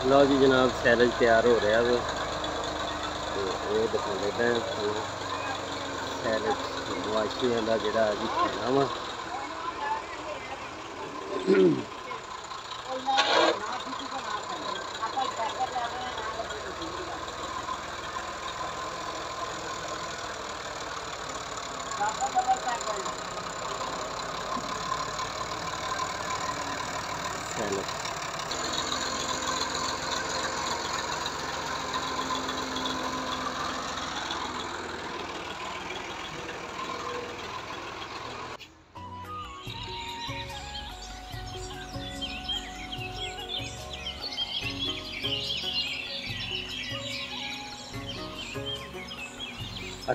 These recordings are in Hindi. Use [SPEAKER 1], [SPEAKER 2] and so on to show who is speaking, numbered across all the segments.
[SPEAKER 1] लो जी जनाब, सैलज तैयार हो रहा है। तो ये दिखा देता है सैलज मवाशियां का जोड़ा जी खाना वा। सैलज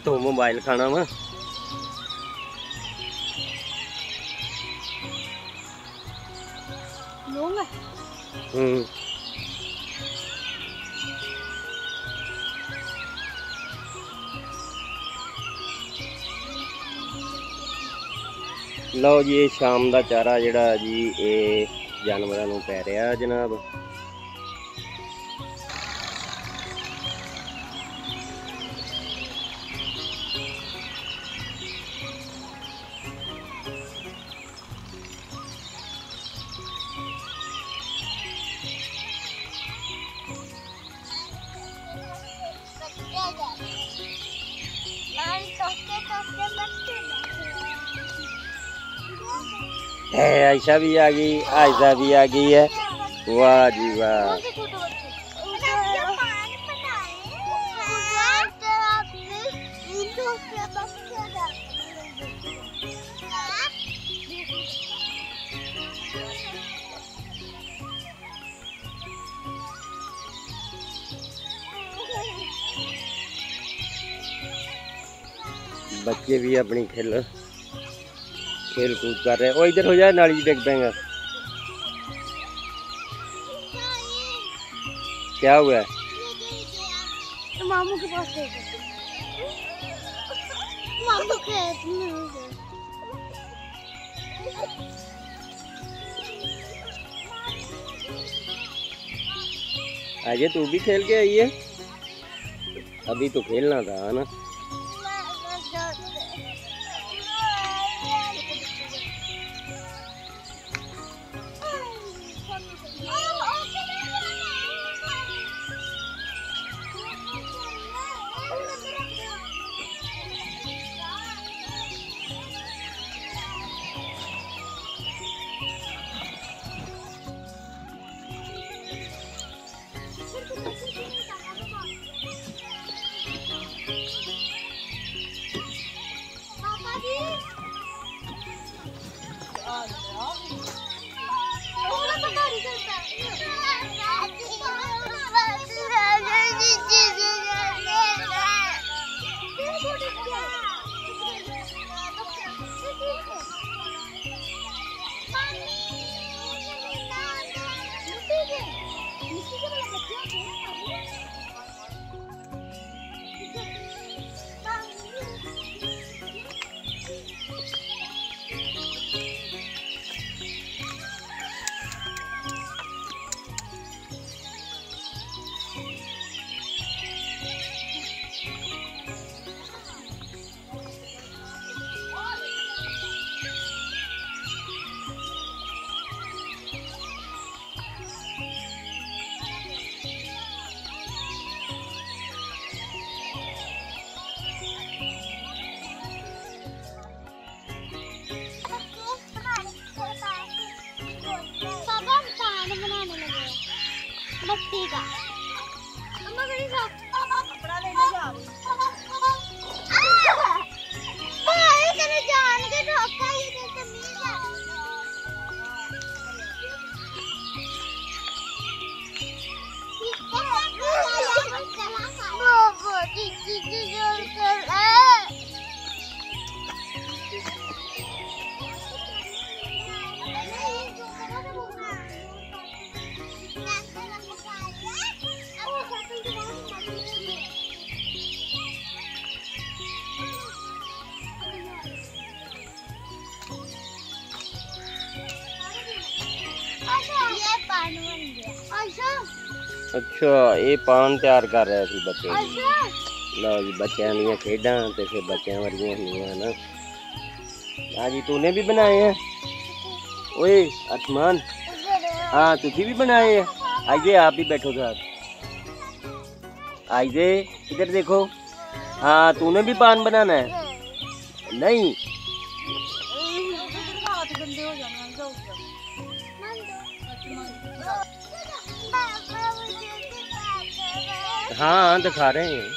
[SPEAKER 1] तो मोबाइल खाना वा। लो जी, ये शाम का चारा जोड़ा जी ये जानवरों को पै रहा जनाब। आयशा भी आ गई, आयशा भी आ गई है। वाह जी वाह। बच्चे भी अपनी खेल कूद कर रहे हैं। वो इधर हो जाए, नाली डिग पेगा। क्या हुआ है?
[SPEAKER 2] मामू के पास मामू खेत में
[SPEAKER 1] आजे तू भी खेल के आई है। अभी तो खेलना था ना।
[SPEAKER 2] मट्टी का अम्मा मेरी कपड़ा लेने जा रही भाई तेरे जान के धोखा ही देते मिल जा बाबा दीदी जोर कर ये पानी बन गया। अच्छा
[SPEAKER 1] अच्छा ये पान तैयार कर रहे थे बच्चे
[SPEAKER 2] अच्छा
[SPEAKER 1] लो जी बच्चों दी खेडां ते फिर बच्चों वर्गियां होंदियां ना। हाँ जी तूने भी बनाए हैं ओए आसमान। हाँ तुझी भी बनाए हैं। आइए आप भी बैठो साथ। आइए इधर देखो। हाँ तूने भी पान बनाना है नहीं।
[SPEAKER 2] हाथ गंदे हो जाने जाओ
[SPEAKER 1] हाँ दिखा रहे हैं।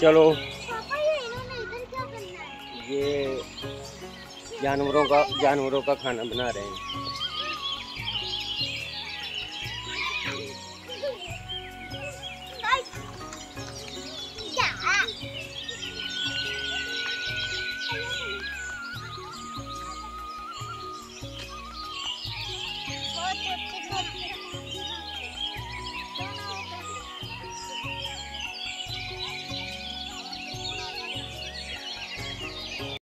[SPEAKER 1] चलो
[SPEAKER 2] पापा ये इन्होंने इधर क्या करना है?
[SPEAKER 1] ये जानवरों का खाना बना रहे हैं।